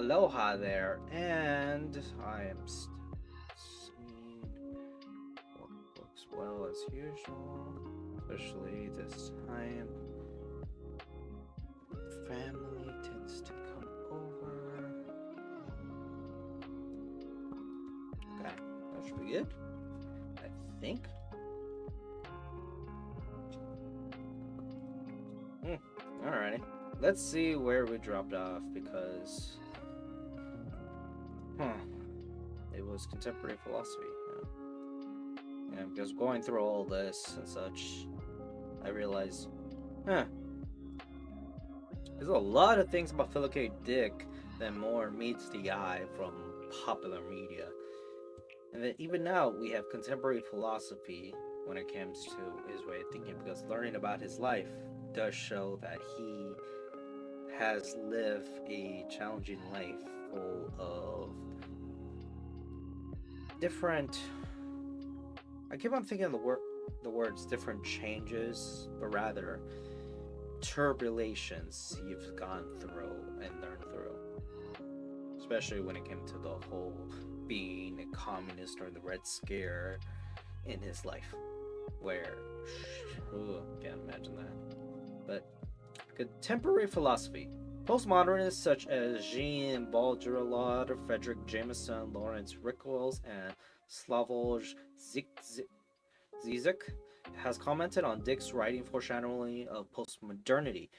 Aloha there, and I am seeing workbooks well as usual, especially this time. Family tends to come over. Okay, that should be good, I think. Alrighty, let's see where we dropped off because, it was contemporary philosophy. Yeah, because going through all this and such, I realized, there's a lot of things about Philip K. Dick that more meets the eye from popular media. And then even now, we have contemporary philosophy when it comes to his way of thinking, because learning about his life does show that he has lived a challenging life full of different. I keep on thinking the words different changes, but rather turbulations you've gone through and learned through. Especially when it came to the whole being a communist during the Red Scare in his life. Where, can't imagine that. But contemporary philosophy. Postmodernists such as Jean Baudrillard, Frederick Jameson, Lawrence Rickles, and Slavoj Zizek has commented on Dick's writing foreshadowing of postmodernity.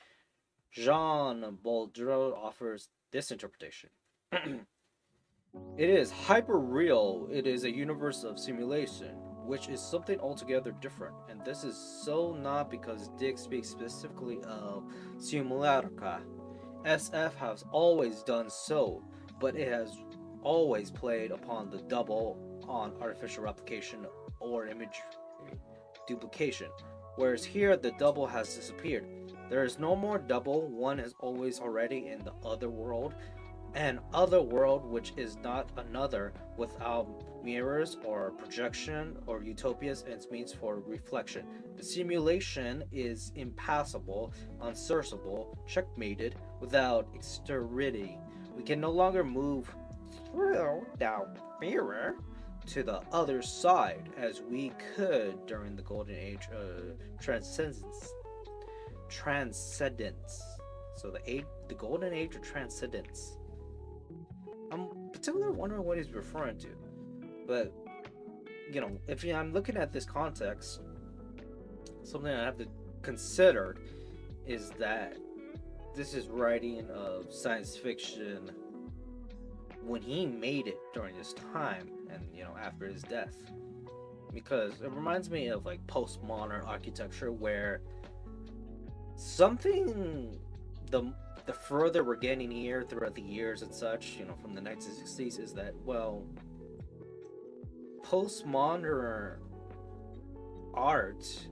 Jean Baudrillard offers this interpretation. It is hyper-real. It is a universe of simulation, which is something altogether different. And this is so not because Dick speaks specifically of simulacra. SF has always done so, but it has always played upon the double on artificial replication or image duplication, whereas here the double has disappeared. There is no more double, one is always already in the other world, an other world which is not another without mirrors or projection or utopias and means for reflection. The simulation is impassable, unsearchable, checkmated without exterity. We can no longer move through the mirror to the other side as we could during the golden age of transcendence. So the golden age of transcendence. I'm particularly wondering what he's referring to, but if I'm looking at this context, something I have to consider is that this is writing of science fiction when he made it during this time and after his death, because it reminds me of like postmodern architecture where something the further we're getting here throughout the years and such, from the 1960s, is that, well, postmodern art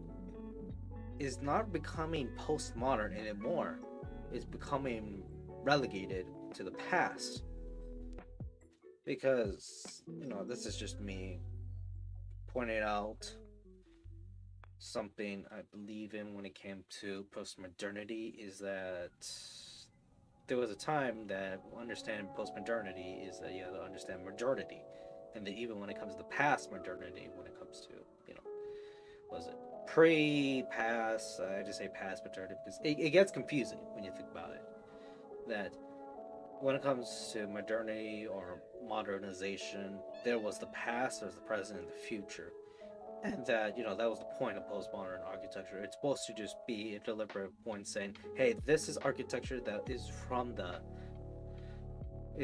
is not becoming postmodern anymore. It's becoming relegated to the past. Because, this is just me pointing out something I believe in when it came to postmodernity, is that there was a time that understanding postmodernity is that you have to understand modernity, and that even when it comes to the past modernity, when it comes to was it pre-past? I just say past modernity because it gets confusing when you think about it. That when it comes to modernity or modernization, there was the past, there's the present, and the future. And that, that was the point of postmodern architecture. It's supposed to just be a deliberate point saying, hey, this is architecture that is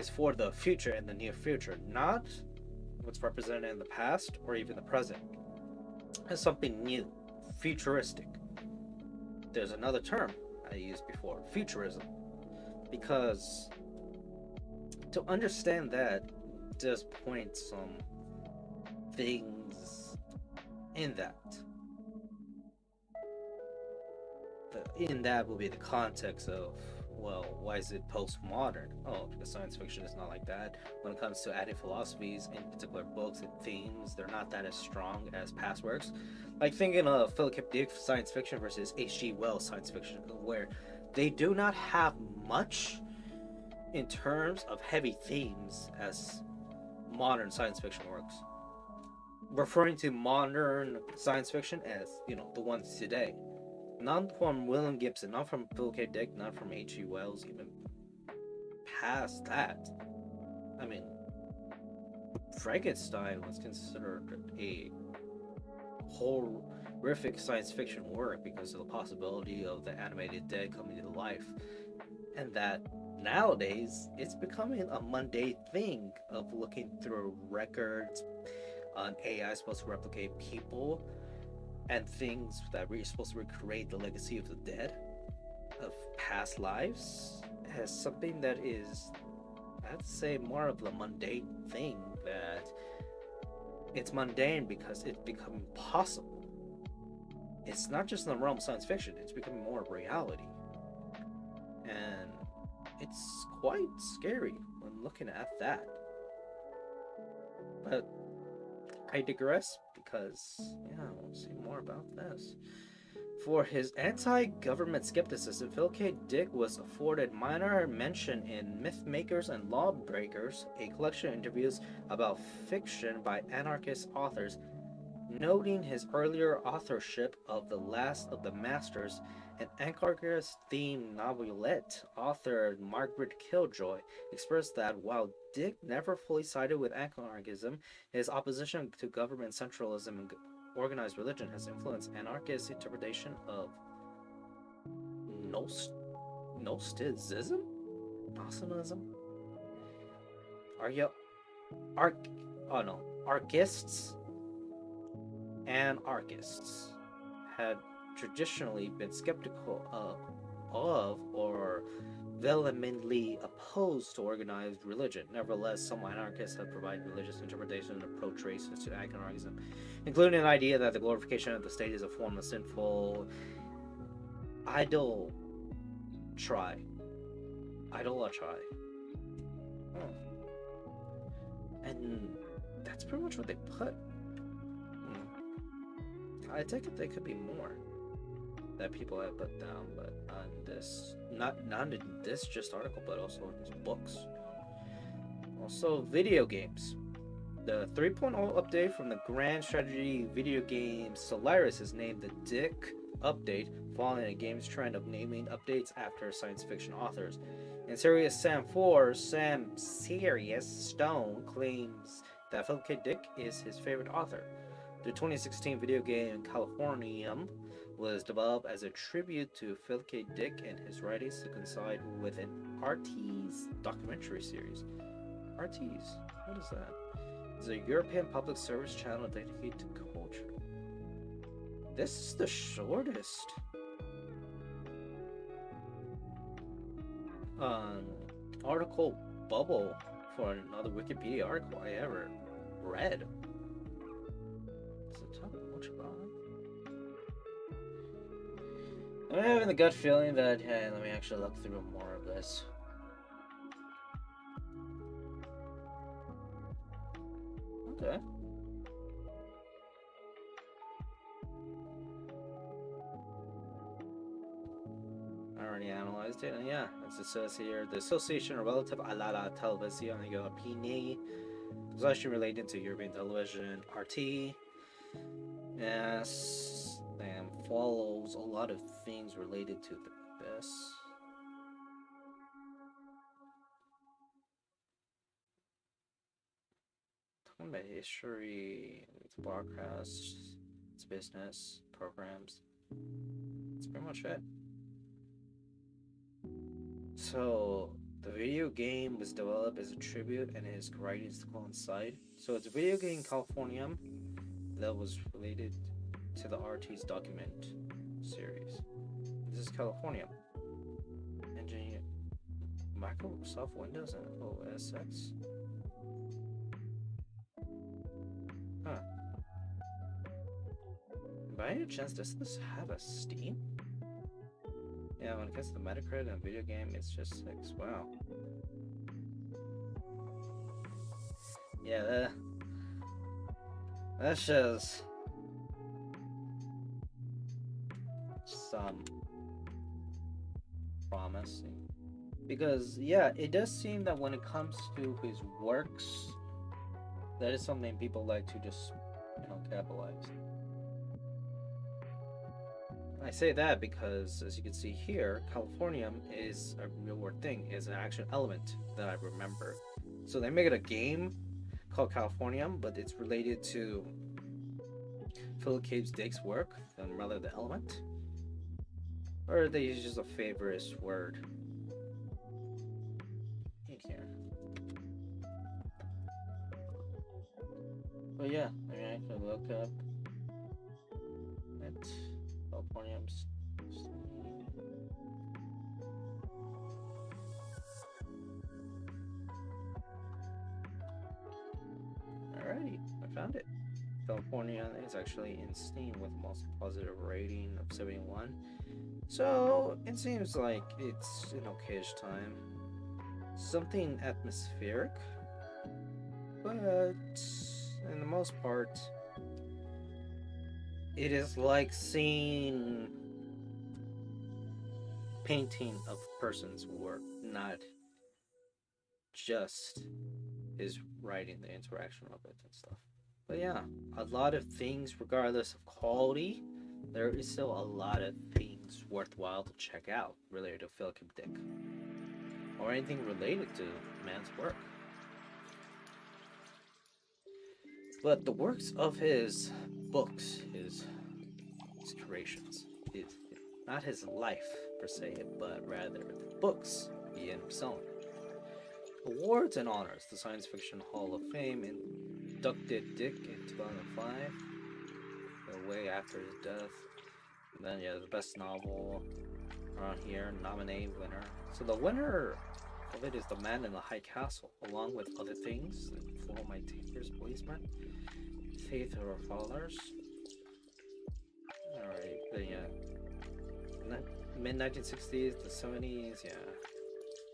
for the future and the near future, not what's represented in the past or even the present. It's something new, futuristic. There's another term I used before, futurism, because to understand that does point some things in that. In that will be the context of, well, why is it postmodern? Oh, because science fiction is not like that. When it comes to adding philosophies in particular books and themes, they're not that as strong as past works. Like thinking of Philip K. Dick science fiction versus H.G. Wells science fiction, where they do not have much in terms of heavy themes as modern science fiction works, referring to modern science fiction as, the ones today. Not from William Gibson, not from Philip K. Dick, not from H.G. Wells, even past that. I mean, Frankenstein was considered a horrific science fiction work because of the possibility of the animated dead coming to life. And that nowadays it's becoming a mundane thing of looking through records. An AI is supposed to replicate people and things that we're supposed to recreate the legacy of the dead, of past lives, as something that is, I'd say, more of a mundane thing. That it's mundane because it's becoming possible. It's not just in the realm of science fiction, it's becoming more of reality. And it's quite scary when looking at that. But I digress because, we'll see more about this. For his anti-government skepticism, Phil K. Dick was afforded minor mention in Mythmakers and Lawbreakers, a collection of interviews about fiction by anarchist authors, noting his earlier authorship of The Last of the Masters, an anarchist-themed novelette. Author Margaret Killjoy expressed that while Dick never fully sided with anarchism, his opposition to government centralism and organized religion has influenced anarchist interpretation of Gnosticism? Gnosticism? Archists and anarchists had traditionally been skeptical of or vehemently opposed to organized religion. Nevertheless, some anarchists have provided religious interpretation and approach traces to anarchism, including the idea that the glorification of the state is a form of sinful idolatry. And that's pretty much what they put. I take it there could be more that people have put down, but on this, not in this just article, but also in his books. Also, video games. The 3.0 update from the Grand Strategy video game Solaris is named the Dick Update, following a game's trend of naming updates after science fiction authors. In Serious Sam 4, Sam Serious Stone claims that Philip K. Dick is his favorite author. The 2016 video game Californium was developed as a tribute to Philip K. Dick and his writings to coincide with an RT's documentary series. RT's? What is that? It's a European public service channel dedicated to culture. This is the shortest article bubble for another Wikipedia article I ever read. I'm having the gut feeling that, hey, let me actually look through more of this. Okay. I already analyzed it, and yeah, as it says here, the Association Relative a la Televisión Europea is actually related to European television, RT. Yes, and follows a lot of things related to this. Talking about history, its broadcasts, its business, programs. That's pretty much it. So, the video game was developed as a tribute and his writings to coincide. So, it's a video game Californium that was related to the RT's document series. This is Californium. Engineer Microsoft Windows and OS X. Huh. By any chance, does this have a Steam? Yeah, when it comes to Metacritic and video game, it's just 6. Wow. Yeah, that shows some promising Because yeah, it does seem that when it comes to his works, that is something people like to just capitalize. I say that because, as you can see here, Californium is a real world thing, is an action element that I remember. So they made a game called Californium, but it's related to Philip K. Dick's work, and rather the element. Or they use just a favorite word in here. But yeah, I mean, I can look up it. Californium's. Alrighty, I found it. California is actually in Steam with the most positive rating of 71. So it seems like it's an okayish time. Something atmospheric, but in the most part, it is like seeing painting of person's work, not just his writing, the interaction of it and stuff. But yeah, a lot of things, regardless of quality, there is still a lot of things worthwhile to check out related to Philip K. Dick, or anything related to man's work. But the works of his books, his creations, not his life per se, but rather the books he himself. Awards and honors: the Science Fiction Hall of Fame inducted Dick in 2005, way after his death. And then yeah, the best novel around here, nominee winner. So the winner of it is The Man in the High Castle, along with other things like Follow My Takers, Policeman, Faith of Our Fathers. Alright, then yeah, mid 1960s, the 70s, yeah.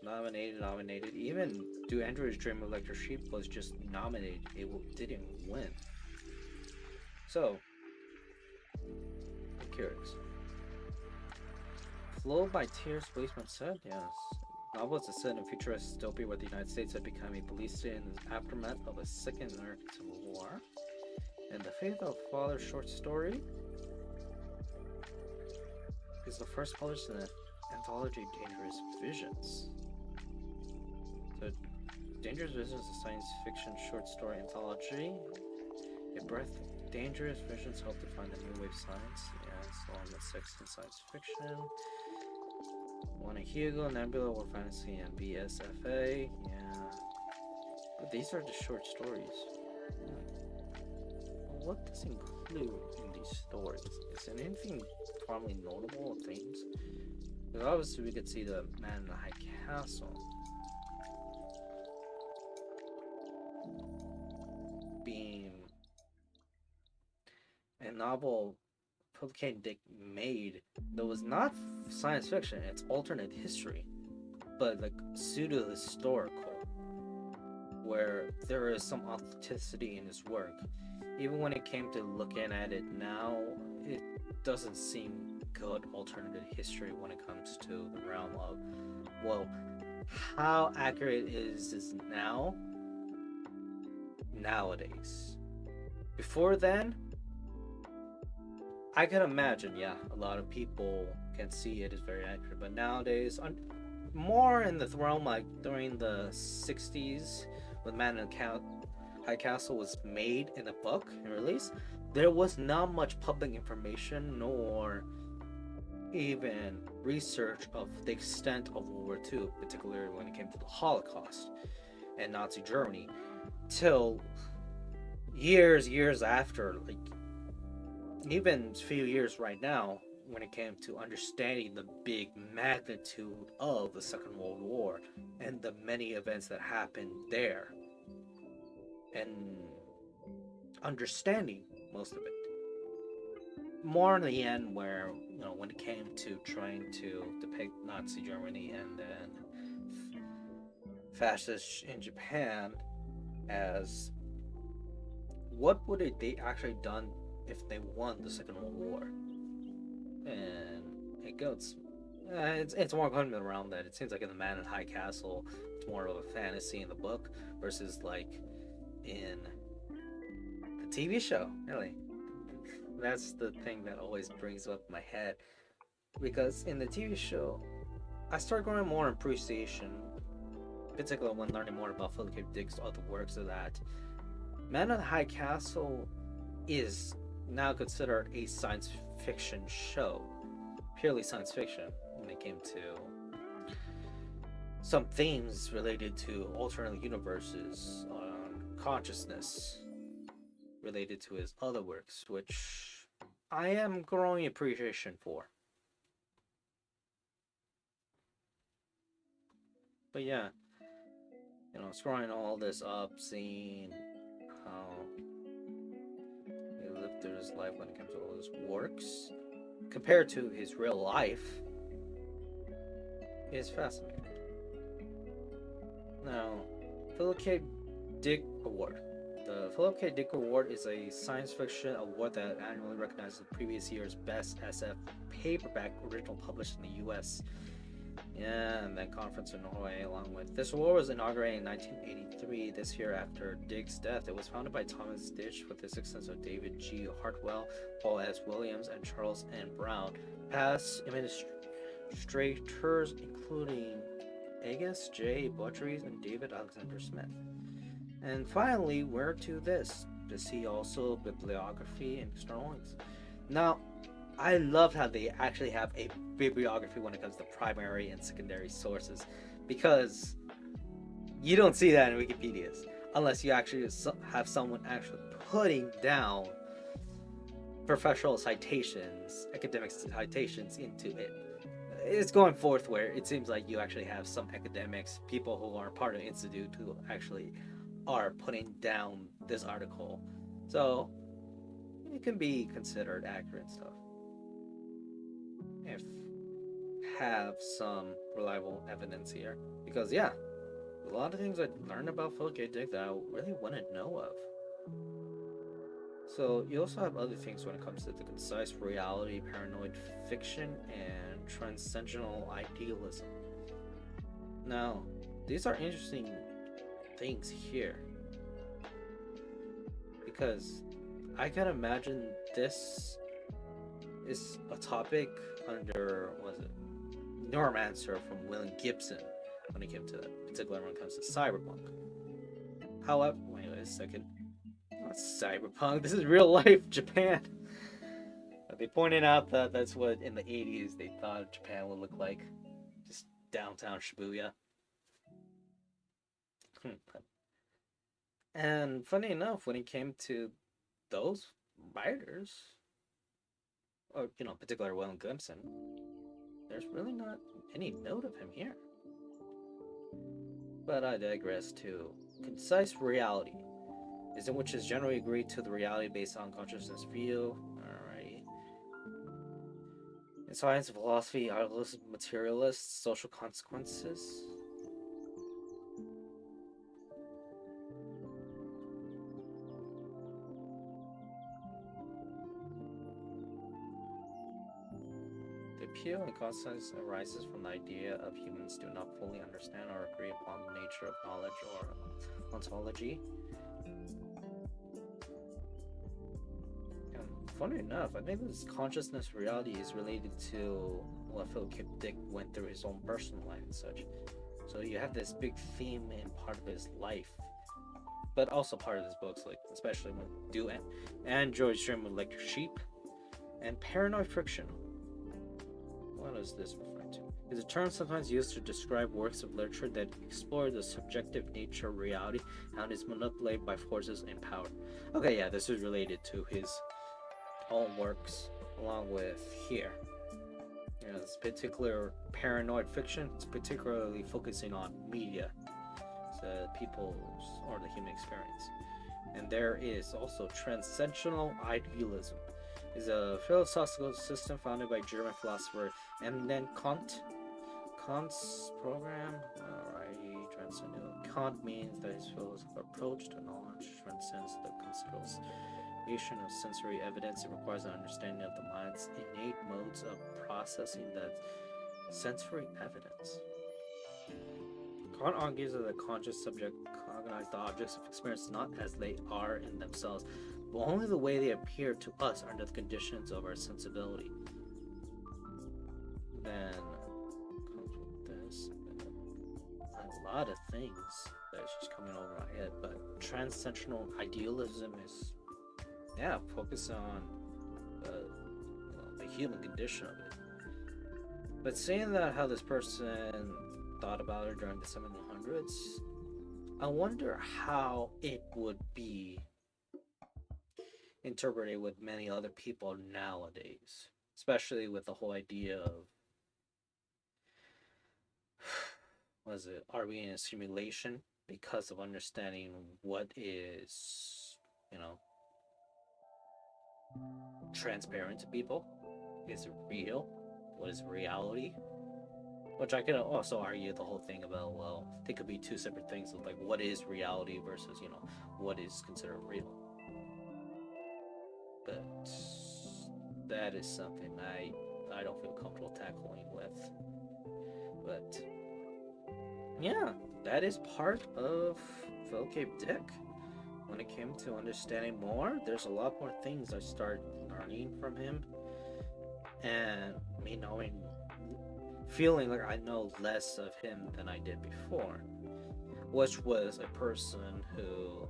Nominated. Even Do Androids Dream of Electric Sheep was just nominated. It didn't win. So, I'm curious. Flow by Tears, Policeman said, yes. Novel is set in a futuristic dystopia where the United States had become a police state in the aftermath of a second American Civil War. And the Faith of Father short story is the first published in the anthology Dangerous Visions. So, Dangerous Visions is a science fiction short story anthology. A breath, Dangerous Visions help to find a new wave of science. Yeah, so on the sex and science fiction. One a Hugo, Nebula, War Fantasy, and BSFA. Yeah. But these are just short stories. What does include in these stories? Is there anything probably notable things? Because obviously we could see the Man in the High Castle being a novel Philip K. Dick made that was not science fiction, it's alternate history, but like pseudo historical, where there is some authenticity in his work. Even when it came to looking at it now, it doesn't seem good alternative history when it comes to the realm of, well, how accurate is this nowadays? Before then, I can imagine, yeah, a lot of people can see it as very accurate, but nowadays, more in the realm like during the 60s, when Man in the High Castle was made in a book and released, there was not much public information nor even research of the extent of World War II, particularly when it came to the Holocaust and Nazi Germany, till years after, like even a few years right now, when it came to understanding the big magnitude of the Second World War and the many events that happened there, and understanding most of it. More in the end, where when it came to trying to depict Nazi Germany and then fascists in Japan as what would they actually done if they won the Second World War, and it goes It's more coming around that it seems like in the Man in High Castle, it's more of a fantasy in the book versus like in the TV show. Really, that's the thing that always brings up my head because in the TV show, I start growing more appreciation, particularly when learning more about Philip K. Dick's other works. Of that, Man in the High Castle is now considered a science fiction show, purely science fiction when it came to some themes related to alternate universes, consciousness, related to his other works, which I am growing appreciation for. But yeah, scrolling all this up, seeing how he lived through his life when it comes to all his works, compared to his real life, is fascinating. Now, Philip K. Dick Award. The Philip K. Dick Award is a science fiction award that annually recognizes the previous year's best SF paperback original published in the U.S. Yeah, and then conference in Norway along with. This award was inaugurated in 1983, this year after Dick's death. It was founded by Thomas Ditch with the assistance of David G. Hartwell, Paul S. Williams, and Charles N. Brown. Past administrators including Agus J. Butteries and David Alexander Smith. And finally, we're to this. To see also bibliography and external links. Now, I love how they actually have a bibliography when it comes to primary and secondary sources, because you don't see that in Wikipedia's unless you actually have someone actually putting down professional citations, academic citations into it. It's going forth where it seems like you actually have some academics, people who are part of the institute, who actually are putting down this article. So it can be considered accurate stuff if have some reliable evidence here. Because yeah, a lot of things I learned about Philip K. Dick that I really wouldn't know of. So you also have other things when it comes to the concise reality, paranoid fiction, and transcendental idealism. Now, these are interesting things here, because I can imagine this is a topic under, was it, Neuromancer from William Gibson when it came to that, particularly when it comes to cyberpunk. However, wait a second, not cyberpunk, this is real life Japan. They pointed out that that's what in the 80s they thought Japan would look like, just downtown Shibuya. And funny enough, when it came to those writers, or particular William Gibson, there's really not any note of him here. But I digress. To concise reality is in which is generally agreed to the reality based on consciousness view. Alrighty. In science, philosophy, idealism, materialists, social consequences. Appeal and consciousness arises from the idea of humans do not fully understand or agree upon the nature of knowledge or ontology. And funny enough, I think this consciousness reality is related to what Philip K. Dick went through his own personal life and such. So you have this big theme in part of his life, but also part of his books, like especially when Do Androids Dream of Electric Sheep and Paranoid Fiction. What is this referring to? Is a term sometimes used to describe works of literature that explore the subjective nature of reality and is manipulated by forces in power. Okay, yeah, this is related to his own works, along with here. This particular paranoid fiction, it's particularly focusing on media, so people's or the human experience. And there is also transcendental idealism. Is a philosophical system founded by German philosopher Immanuel Kant. Kant's program, alrighty, transcendental. Kant means that his philosophical approach to knowledge transcends the consideration of sensory evidence. It requires an understanding of the mind's innate modes of processing that Sensory evidence. Kant argues that the conscious subject cognize the objects of experience not as they are in themselves, but only the way they appear to us under the conditions of our sensibility. Then comes with this. A lot of things that's just coming over my head, but transcendental idealism is, yeah, focus on the human condition of it. But saying that how this person thought about it during the 1700s, I wonder how it would be interpreted with many other people nowadays, especially with the whole idea of, was it, are we in a simulation because of understanding what is, transparent to people? Is it real? What is reality? Which I could also argue the whole thing about, well, they could be two separate things of like what is reality versus, what is considered real. But that is something I don't feel comfortable tackling with. But yeah, that is part of Philip K. Dick. When it came to understanding more, there's a lot more things I start learning from him, and me feeling like I know less of him than I did before, which was a person who,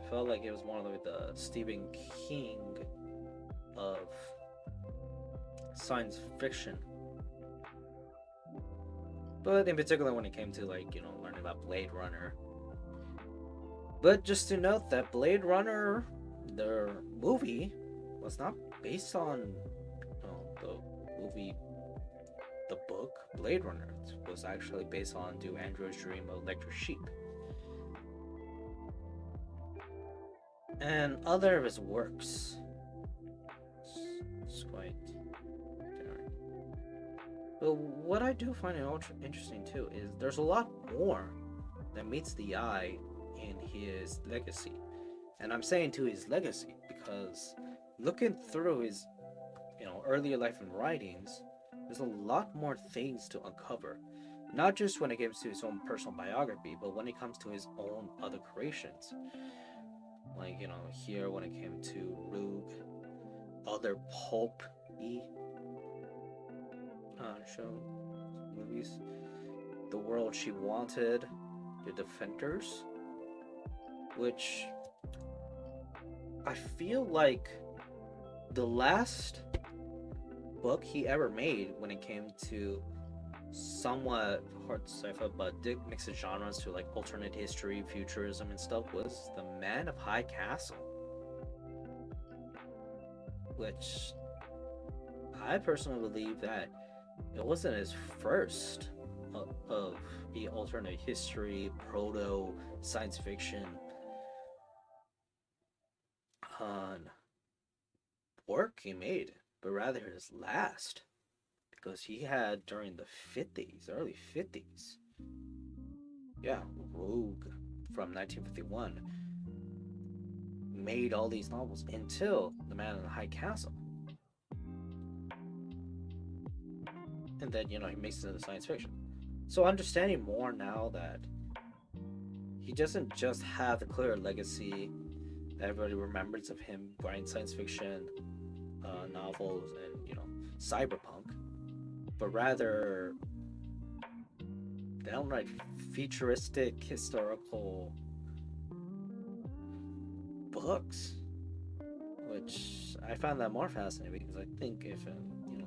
felt like it was more like the Stephen King of science fiction. But in particular, when it came to learning about Blade Runner. But just to note that Blade Runner, the movie, was not based on the book Blade Runner. It was actually based on Do Androids Dream of Electric Sheep, and other of his works. It's quite different. But what I do find interesting too is there's a lot more that meets the eye in his legacy. And I'm saying to his legacy because looking through his earlier life and writings, there's a lot more things to uncover. Not just when it comes to his own personal biography, but when it comes to his own other creations. Like, here when it came to Rogue, other pulp-y show movies, The World She Wanted, The Defenders, which I feel like the last book he ever made when it came to somewhat hard sci-fi but did mix the genres to like alternate history, futurism and stuff was The Man of High Castle, which I personally believe that it wasn't his first of the alternate history, proto science fiction work he made, but rather his last, because he had during the 50s, early 50s, Rogue from 1951 made all these novels until The Man in the High Castle. And then, he makes it into science fiction. So understanding more now that he doesn't just have the clear legacy that everybody remembers of him writing science fiction novels and, cyberpunk, but rather downright futuristic historical books, which I found that more fascinating because I think if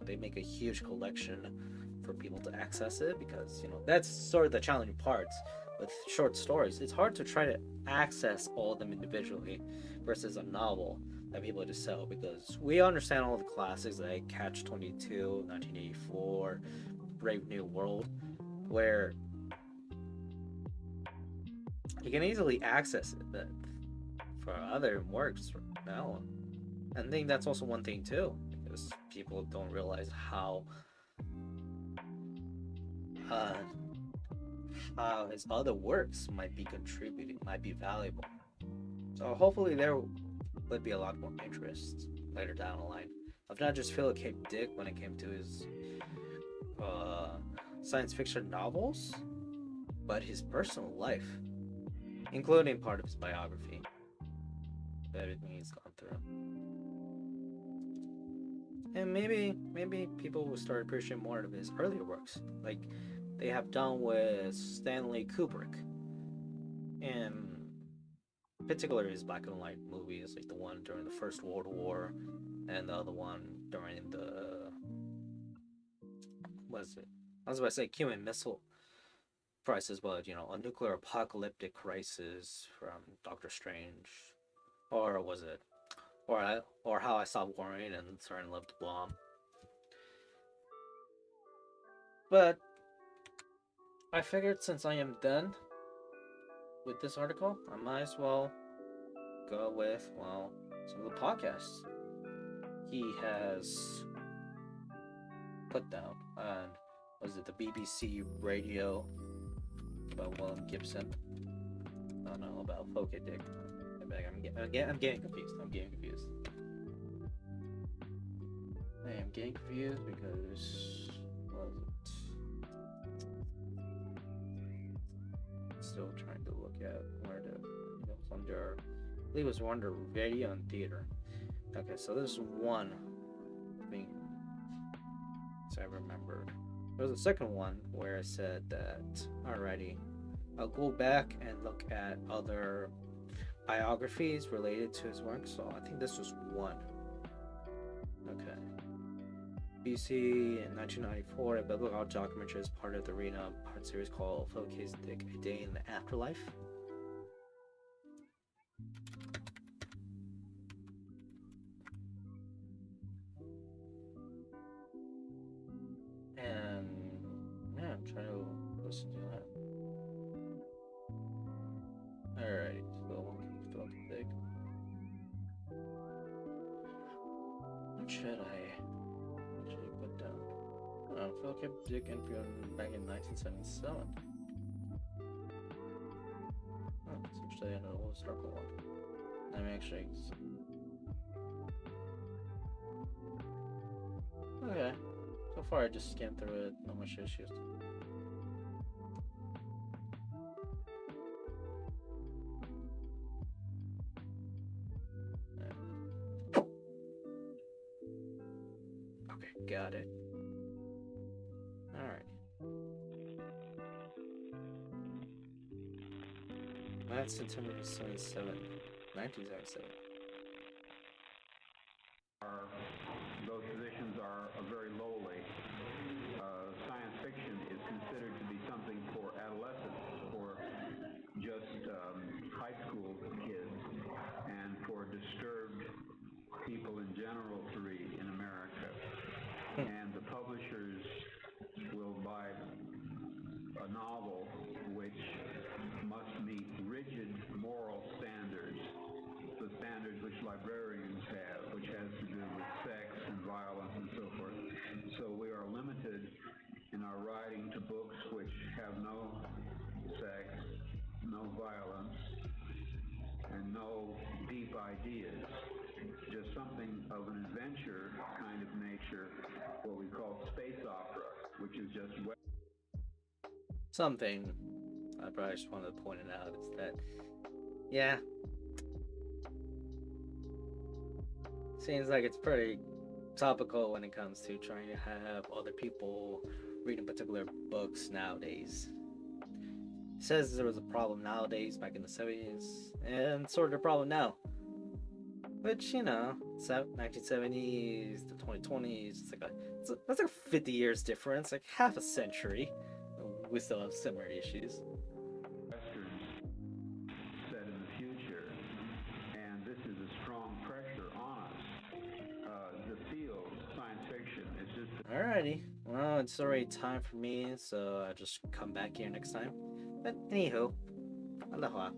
they make a huge collection for people to access it, because that's sort of the challenging parts with short stories. It's hard to try to access all of them individually versus a novel that people just sell, because we understand all the classics like Catch-22, 1984, Brave New World, where you can easily access it, but for other works, no. And I think that's also one thing too, because people don't realize how his other works might be contributing, might be valuable. So hopefully there would be a lot more interest later down the line. of not just Philip K. Dick when it came to his uh, science fiction novels, but his personal life, including part of his biography, everything he's gone through. And maybe people will start appreciating more of his earlier works, like they have done with Stanley Kubrick, and particularly his black and white movies, like the one during the First World War, and the other one during the was it? I was about to say Cuban Missile Crisis, but a nuclear apocalyptic crisis from Doctor Strange, or was it, or How I Stopped Worrying and Started to Love the Bomb. But I figured since I am done with this article, I might as well go with some of the podcasts he has put down. And was it the BBC Radio about William Gibson? I don't know about Folk Dick. I'm getting confused. I am getting confused because was it? Still trying to look at where it was under. I believe it was under radio and theater. Okay, so there's one thing. So I remember. There was a second one where it said that, alrighty, I'll go back and look at other biographies related to his work. So I think this was one. Okay. BC in 1994, a biblical documentary is part of the Arena part series called Philip K. Dick, A Day in the Afterlife. And yeah, I'm trying to listen to that. Alright, Philip K. Dick. What should I put down? Philip K. Dick interviewed back in 1977. It's actually an old historical one. Let me actually. Okay. So far, I just scanned through it. Not much issues. Okay, got it. Alright. That's September 27, 1977. Those positions are very lowly. Science fiction is considered to be something for adolescents, for just high school kids, and for disturbed people in general to read in America. And the publishers will buy a novel which must meet rigid moral standards, the standards which librarians have, which has to do with sex and violence and so forth. So we are limited in our writing to books which have no sex, no violence, and no deep ideas. Just something of an adventure kind of nature, what we call space opera, which is just something I probably just wanted to point it out is that, yeah, seems like it's pretty topical when it comes to trying to have other people reading particular books nowadays. It says there was a problem nowadays back in the 70s, and sort of a problem now. Which, 1970s to 2020s, that's like 50 years difference, like half a century. We still have similar issues. Set in the future, and this is a strong pressure on us. The field, science fiction, is just. Alrighty, well, it's already time for me, so I'll just come back here next time. But anywho, aloha.